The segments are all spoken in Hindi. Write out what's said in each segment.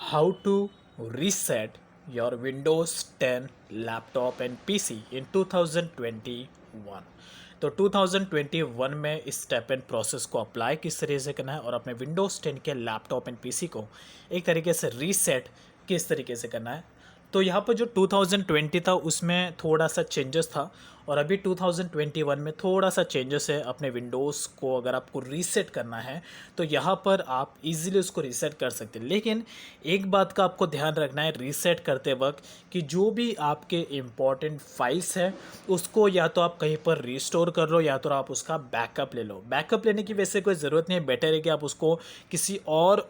how to reset your Windows 10 laptop and PC in 2021। तो 2021 में इस स्टेप एंड प्रोसेस को अप्लाई किस तरीके से करना है और अपने Windows 10 के लैपटॉप एंड पीसी को एक तरीके से रीसेट किस तरीके से करना है। तो यहाँ पर जो 2020 था उसमें थोड़ा सा चेंजेस था और अभी 2021 में थोड़ा सा चेंजेस है। अपने विंडोज़ को अगर आपको रीसेट करना है तो यहाँ पर आप इजीली उसको रीसेट कर सकते हैं, लेकिन एक बात का आपको ध्यान रखना है रीसेट करते वक्त कि जो भी आपके इम्पॉर्टेंट फाइल्स हैं उसको या तो आप कहीं पर रिस्टोर कर लो या तो आप उसका बैकअप ले लो। बैकअप लेने की वैसे कोई ज़रूरत नहीं है, बेटर है कि आप उसको किसी और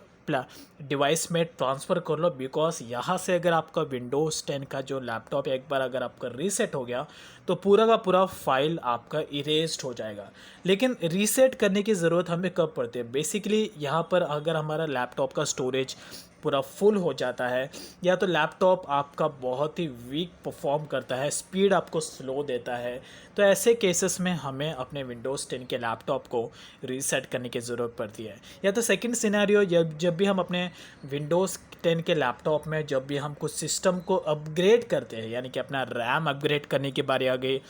डिवाइस में ट्रांसफ़र कर लो, बिकॉज यहाँ से अगर आपका विंडोज़ 10 का जो लैपटॉप एक बार अगर आपका रीसेट हो गया तो पूरा का पूरा फाइल आपका इरेज्ड हो जाएगा। लेकिन रीसेट करने की ज़रूरत हमें कब पड़ती है? बेसिकली यहाँ पर अगर हमारा लैपटॉप का स्टोरेज पूरा फुल हो जाता है या तो लैपटॉप आपका बहुत ही वीक परफॉर्म करता है, स्पीड आपको स्लो देता है, तो ऐसे केसेस में हमें अपने विंडोज़ 10 के लैपटॉप को रीसेट करने की ज़रूरत पड़ती है। या तो सेकंड सिनेरियो, जब भी हम अपने विंडोज़ 10 के लैपटॉप में जब भी हम कुछ सिस्टम को अपग्रेड करते हैं, यानी कि अपना रैम अपग्रेड करने की बारी आ गई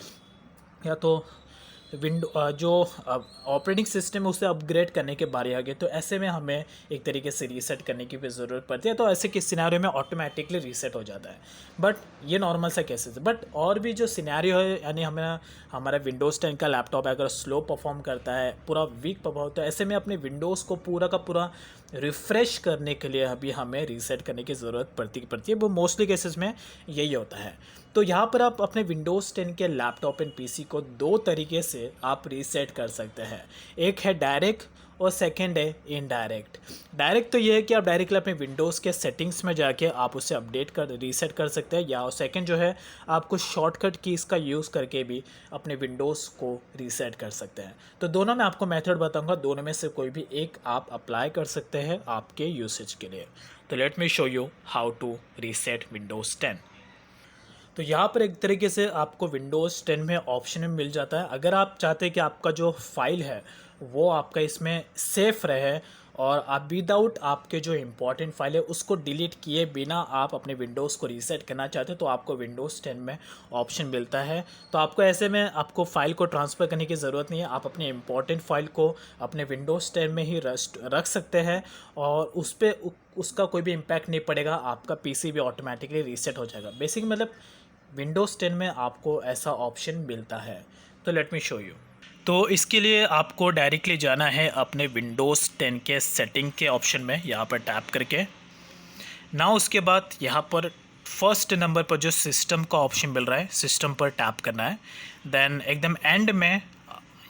या तो जो ऑपरेटिंग सिस्टम है उसे अपग्रेड करने के बारे आ गए, तो ऐसे में हमें एक तरीके से रीसेट करने की भी ज़रूरत पड़ती है। तो ऐसे के सिनेरियो में ऑटोमेटिकली रीसेट हो जाता है, बट ये नॉर्मल सा केसेस है। बट और भी जो सिनेरियो है, यानी हमारा विंडोज़ 10 का लैपटॉप अगर स्लो परफॉर्म करता है, पूरा वीक परफॉर्म होता है, ऐसे में अपने विंडोज़ को पूरा का पूरा रिफ़्रेश करने के लिए अभी हमें रीसेट करने की ज़रूरत पड़ती है। वो मोस्टली केसेस में यही होता है। तो यहाँ पर आप अपने विंडोज़ 10 के लैपटॉप एंड पीसी को दो तरीके से आप रीसेट कर सकते हैं। एक है डायरेक्ट और सेकंड है इनडायरेक्ट। डायरेक्ट तो ये है कि आप डायरेक्टली अपने विंडोज़ के सेटिंग्स में जाके आप उसे अपडेट कर रीसेट कर सकते हैं, या सेकंड जो है आपको शॉर्टकट कीज़ का यूज़ करके भी अपने विंडोज़ को रीसेट कर सकते हैं। तो दोनों में आपको मेथड बताऊंगा, दोनों में से कोई भी एक आप अप्लाई कर सकते हैं आपके यूसेज के लिए। तो let me show you how to reset Windows 10। तो यहाँ पर एक तरीके से आपको विंडोज़ 10 में ऑप्शन में मिल जाता है। अगर आप चाहते हैं कि आपका जो फाइल है वो आपका इसमें सेफ़ रहे और आप विदाउट आपके जो इम्पोर्टेंट फाइल है उसको डिलीट किए बिना आप अपने विंडोज़ को रीसेट करना चाहते हैं, तो आपको विंडोज़ 10 में ऑप्शन मिलता है। तो आपको ऐसे में आपको फ़ाइल को ट्रांसफ़र करने की ज़रूरत नहीं है, आप अपने इम्पोर्टेंट फाइल को अपने विंडोज़ 10 में ही रख सकते हैं और उस पर उसका कोई भी इम्पैक्ट नहीं पड़ेगा, आपका पीसी भी ऑटोमेटिकली रीसेट हो जाएगा। बेसिक मतलब विंडोज़ 10 में आपको ऐसा ऑप्शन मिलता है। तो लेट मी शो यू। तो इसके लिए आपको डायरेक्टली जाना है अपने विंडोज़ 10 के सेटिंग के ऑप्शन में, यहाँ पर टैप करके ना उसके बाद यहाँ पर फर्स्ट नंबर पर जो सिस्टम का ऑप्शन मिल रहा है सिस्टम पर टैप करना है। देन एकदम एंड में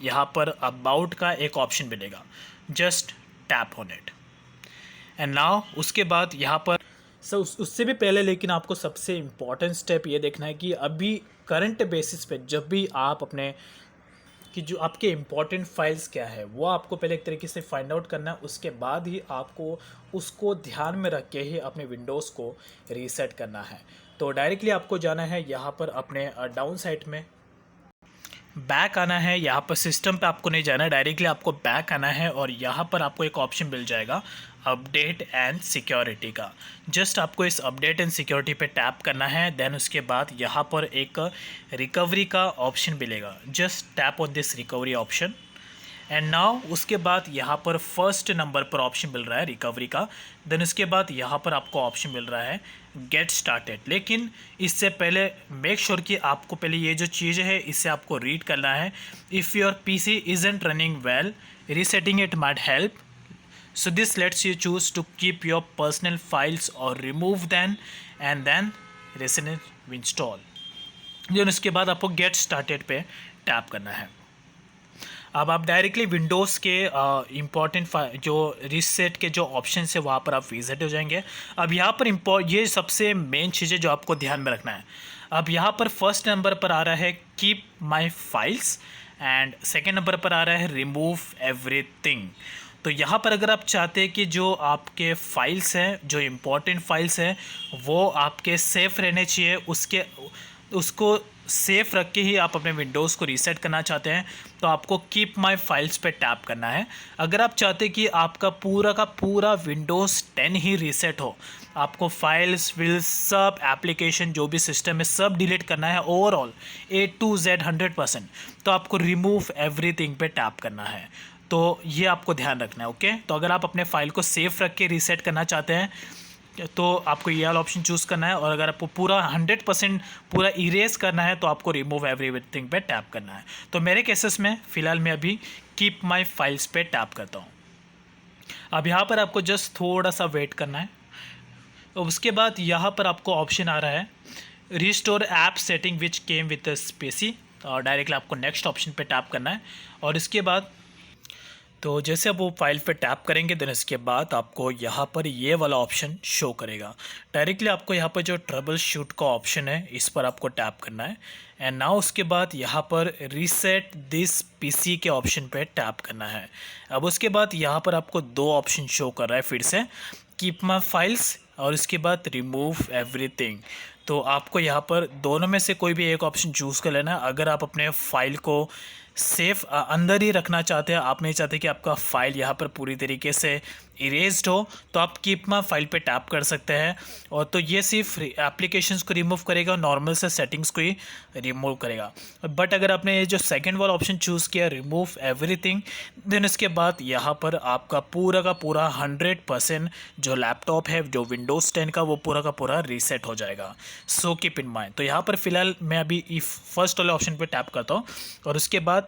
यहाँ पर अबाउट का एक ऑप्शन मिलेगा, just tap on it and now उसके बाद यहाँ पर उससे भी पहले लेकिन आपको सबसे इम्पॉर्टेंट स्टेप ये देखना है कि अभी करंट बेसिस पे जब भी आप अपने कि जो आपके इम्पॉर्टेंट फाइल्स क्या है वो आपको पहले एक तरीके से फाइंड आउट करना है, उसके बाद ही आपको उसको ध्यान में रख के ही अपने विंडोज़ को रीसेट करना है। तो डायरेक्टली आपको जाना है यहाँ पर अपने डाउन साइड में बैक आना है। यहाँ पर सिस्टम पे आपको नहीं जाना है, डायरेक्टली आपको बैक आना है और यहाँ पर आपको एक ऑप्शन मिल जाएगा अपडेट एंड सिक्योरिटी का। जस्ट आपको इस अपडेट एंड सिक्योरिटी पे टैप करना है। देन उसके बाद यहाँ पर एक रिकवरी का ऑप्शन मिलेगा, just tap on this recovery option and now उसके बाद यहाँ पर फर्स्ट नंबर पर ऑप्शन मिल रहा है रिकवरी का। देन उसके बाद यहाँ पर आपको ऑप्शन मिल रहा है गेट स्टार्टेड। लेकिन इससे पहले मेक श्योर कि आपको पहले ये जो चीज़ है इसे आपको रीड करना है। If your PC isn't running well, resetting it might help. So this lets you choose to keep your personal files or remove them and then reinstall। then उसके बाद आपको गेट स्टार्टेड पे टैप करना है। अब आप डायरेक्टली विंडोज़ के इम्पॉर्टेंट जो रीसेट के जो ऑप्शन है वहाँ पर आप विजिट हो जाएंगे। अब यहाँ पर ये सबसे मेन चीज़ें जो आपको ध्यान में रखना है। अब यहाँ पर फर्स्ट नंबर पर आ रहा है keep my files and second number पर आ रहा है रिमूव एवरीथिंग। तो यहाँ पर अगर आप चाहते हैं कि जो आपके फाइल्स हैं, जो इम्पोर्टेंट फाइल्स हैं वो आपके सेफ़ रहने चाहिए, उसको सेफ रख के ही आप अपने विंडोज़ को रीसेट करना चाहते हैं तो आपको कीप माय फाइल्स पे टैप करना है। अगर आप चाहते हैं कि आपका पूरा का पूरा विंडोज़ 10 ही रीसेट हो, आपको फाइल्स विल सब एप्लीकेशन जो भी सिस्टम है सब डिलीट करना है ओवरऑल A to Z 100%, तो आपको रिमूव एवरीथिंग पे टैप करना है। तो ये आपको ध्यान रखना है। ओके, तो अगर आप अपने फाइल को सेफ रख के रीसेट करना चाहते हैं तो आपको ये वाला ऑप्शन चूज़ करना है, और अगर आपको पूरा 100% पूरा इरेज करना है तो आपको रिमूव एवरीथिंग पे टैप करना है। तो मेरे केसेस में फ़िलहाल मैं अभी कीप माय फाइल्स पे टैप करता हूँ। अब यहाँ पर आपको जस्ट थोड़ा सा वेट करना है। उसके बाद यहाँ पर आपको ऑप्शन आ रहा है restore app setting which came with PC, और डायरेक्टली आपको नेक्स्ट ऑप्शन पे टैप करना है। और इसके बाद तो जैसे आप वो फाइल पे टैप करेंगे देन इसके बाद आपको यहाँ पर ये वाला ऑप्शन शो करेगा। डायरेक्टली आपको यहाँ पर जो ट्रबल शूट का ऑप्शन है इस पर आपको टैप करना है, एंड नाउ उसके बाद यहाँ पर रीसेट दिस पीसी के ऑप्शन पे टैप करना है। अब उसके बाद यहाँ पर आपको दो ऑप्शन शो कर रहा है फिर से, कीप माय फाइल्स और इसके बाद रिमूव एवरीथिंग। तो आपको यहाँ पर दोनों में से कोई भी एक ऑप्शन चूज़ कर लेना है। अगर आप अपने फाइल को सेफ अंदर ही रखना चाहते हैं, आप नहीं चाहते कि आपका फाइल यहाँ पर पूरी तरीके से इरेज्ड हो, तो आप कीप माय फाइल पे टैप कर सकते हैं। और तो ये सिर्फ एप्लीकेशंस को रिमूव करेगा, नॉर्मल से सेटिंग्स को ही रिमूव करेगा। बट अगर आपने ये जो सेकंड वाला ऑप्शन चूज़ किया रिमूव एवरीथिंग, देन इसके बाद यहाँ पर आपका पूरा का पूरा 100% जो लैपटॉप है जो विंडोज़ 10 का वो पूरा का पूरा रीसेट हो जाएगा। So keep in mind. तो यहाँ पर फिलहाल मैं अभी फर्स्ट वाले ऑप्शन पर टैप करता हूँ और उसके बाद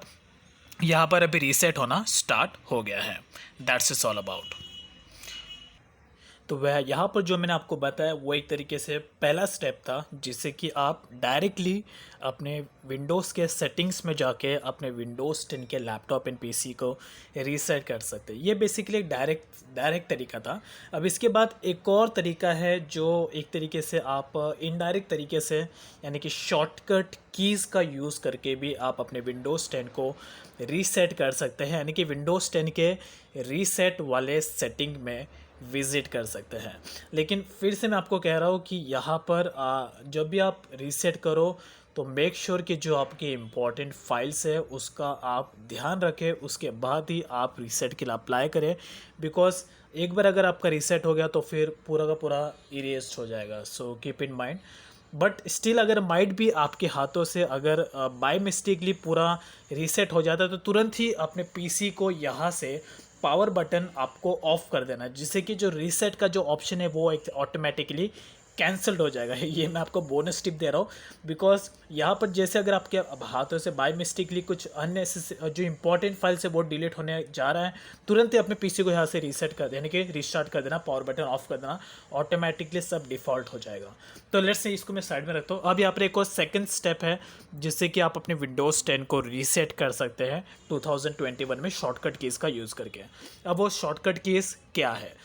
यहाँ पर अभी रीसेट होना स्टार्ट हो गया है। That's it's all about. तो वह यहाँ पर जो मैंने आपको बताया वो एक तरीके से पहला स्टेप था जिससे कि आप डायरेक्टली अपने विंडोज़ के सेटिंग्स में जाके अपने विंडोज़ 10 के लैपटॉप एंड पीसी को रीसेट कर सकते हैं। ये बेसिकली एक डायरेक्ट तरीका था। अब इसके बाद एक और तरीका है जो एक तरीके से आप इनडायरेक्ट तरीके से यानी कि शॉर्टकट कीज़ का यूज़ करके भी आप अपने विंडोज़ 10 को रीसेट कर सकते हैं, यानी कि विंडोज़ 10 के रीसेट वाले सेटिंग में विज़िट कर सकते हैं। लेकिन फिर से मैं आपको कह रहा हूँ कि यहाँ पर जब भी आप रीसेट करो तो मेक श्योर कि जो आपकी इम्पॉर्टेंट फाइल्स है उसका आप ध्यान रखें, उसके बाद ही आप रीसेट के लिए अप्लाई करें। बिकॉज एक बार अगर आपका रीसेट हो गया तो फिर पूरा का पूरा इरेज हो जाएगा। So keep in mind. But still अगर माइट भी आपके हाथों से अगर बाय मिस्टेकली पूरा रीसेट हो जाता है तो तुरंत ही अपने पीसी को यहाँ से पावर बटन आपको ऑफ कर देना है, जिससे कि जो रीसेट का जो ऑप्शन है वो एक ऑटोमेटिकली कैंसल्ड हो जाएगा। ये मैं आपको बोनस टिप दे रहा हूँ बिकॉज यहाँ पर जैसे अगर आपके हाथों से बाय मिस्टेकली कुछ अन्य जो इंपॉर्टेंट फाइल्स है वो डिलीट होने जा रहा है, तुरंत ही अपने पीसी को यहाँ से रीसेट कर देने के रिस्टार्ट कर देना, पावर बटन ऑफ कर देना, ऑटोमेटिकली सब डिफ़ॉल्ट हो जाएगा। तो लेट्स से इसको मैं साइड में रखता हूँ। अब यहाँ पर एक और सेकंड स्टेप है जिससे कि आप अपने विंडोज़ 10 को रीसेट कर सकते हैं 2021 में शॉर्टकट कीज़ का यूज़ करके। अब वो शॉर्टकट कीज़ क्या है?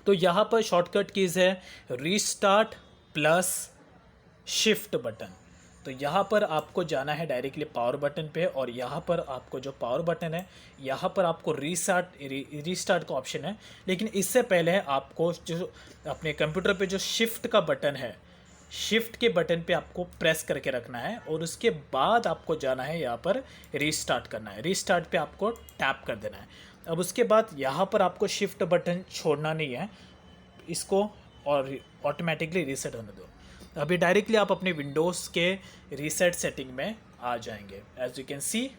तो यहाँ पर शॉर्टकट कीज़ है रीस्टार्ट प्लस शिफ्ट बटन। तो यहाँ पर आपको जाना है डायरेक्टली पावर बटन पे, और यहाँ पर आपको जो पावर बटन है यहाँ पर आपको रीस्टार्ट का ऑप्शन है। लेकिन इससे पहले आपको जो अपने कंप्यूटर पे जो शिफ्ट का बटन है, शिफ्ट के बटन पे आपको प्रेस करके रखना है और उसके बाद आपको जाना है यहाँ पर रीस्टार्ट करना है। रीस्टार्ट पे आपको टैप कर देना है। अब उसके बाद यहाँ पर आपको शिफ्ट बटन छोड़ना नहीं है, इसको और ऑटोमेटिकली रीसेट होने दो। अभी डायरेक्टली आप अपने विंडोज़ के रीसेट सेटिंग में आ जाएंगे। एज यू कैन सी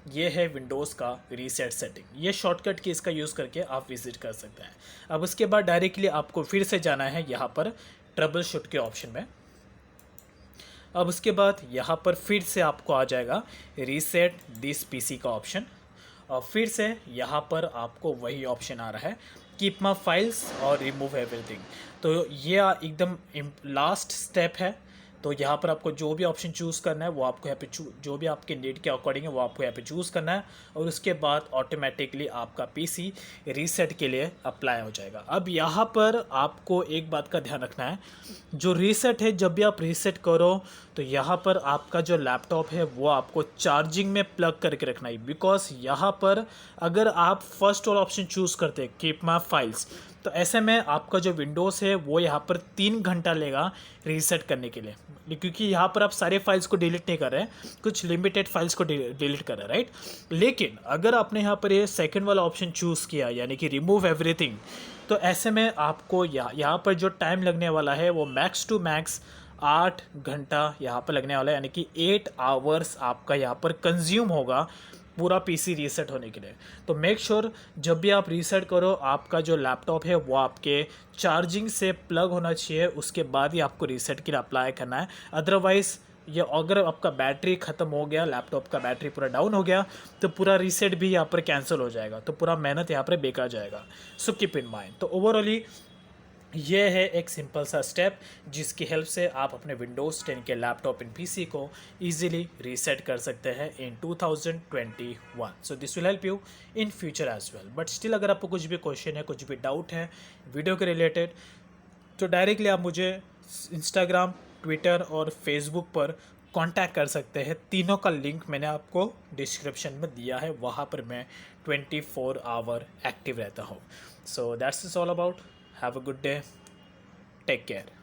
ये है विंडोज़ का रीसेट सेटिंग। ये शॉर्टकट की इसका यूज़ करके आप विजिट कर सकते हैं। अब उसके बाद डायरेक्टली आपको फिर से जाना है यहाँ पर ट्रबल शूट के ऑप्शन में। अब उसके बाद यहाँ पर फिर से आपको आ जाएगा रीसेट दिस पीसी का ऑप्शन, और फिर से यहाँ पर आपको वही ऑप्शन आ रहा है कीप माय फाइल्स और रिमूव एवरीथिंग। तो ये एकदम लास्ट स्टेप है। तो यहाँ पर आपको जो भी ऑप्शन चूज़ करना है वो आपको यहाँ पे जो भी आपके नीड के अकॉर्डिंग है वो आपको यहाँ पे चूज़ करना है, और उसके बाद ऑटोमेटिकली आपका पीसी रीसेट के लिए अप्लाई हो जाएगा। अब यहाँ पर आपको एक बात का ध्यान रखना है, जो रीसेट है जब भी आप रीसेट करो तो यहाँ पर आपका जो लैपटॉप है वो आपको चार्जिंग में प्लग करके रखना है। बिकॉज यहाँ पर अगर आप फर्स्ट वाला ऑप्शन चूज़ करते हैं कीप माय फाइल्स, तो तो ऐसे में आपका जो विंडोज़ है वो यहाँ पर 3 घंटा लेगा रीसेट करने के लिए, क्योंकि यहाँ पर आप सारे फाइल्स को डिलीट नहीं कर रहे हैं, कुछ लिमिटेड फाइल्स को डिलीट कर रहे हैं, राइट। लेकिन अगर आपने यहाँ पर ये सेकंड वाला ऑप्शन चूज़ किया, यानी कि रिमूव एवरीथिंग, तो ऐसे में आपको यहाँ पर जो टाइम लगने वाला है वो मैक्स टू मैक्स 8 घंटा यहाँ पर लगने वाला है, यानी कि 8 आवर्स आपका यहाँ पर कंज्यूम होगा पूरा पीसी रीसेट होने के लिए। तो मेक श्योर जब भी आप रीसेट करो आपका जो लैपटॉप है वो आपके चार्जिंग से प्लग होना चाहिए, उसके बाद ही आपको रीसेट के लिए अप्लाई करना है। अदरवाइज़ ये अगर आपका बैटरी ख़त्म हो गया, लैपटॉप का बैटरी पूरा डाउन हो गया, तो पूरा रीसेट भी यहाँ पर कैंसिल हो जाएगा, तो पूरा मेहनत यहाँ पर बेकार जाएगा। So keep in mind. तो ओवरऑली ये है एक सिंपल सा स्टेप जिसकी हेल्प से आप अपने विंडोज़ 10 के लैपटॉप एंड पीसी को इजीली रीसेट कर सकते हैं in 2021। So this will help you in future as well. But still अगर आपको कुछ भी क्वेश्चन है, कुछ भी डाउट है वीडियो के रिलेटेड, तो डायरेक्टली आप मुझे इंस्टाग्राम, ट्विटर और फेसबुक पर कांटेक्ट कर सकते हैं। तीनों का लिंक मैंने आपको डिस्क्रिप्शन में दिया है, वहाँ पर मैं 24 आवर एक्टिव रहता हूँ। So that's is all about. Have a good day. Take care.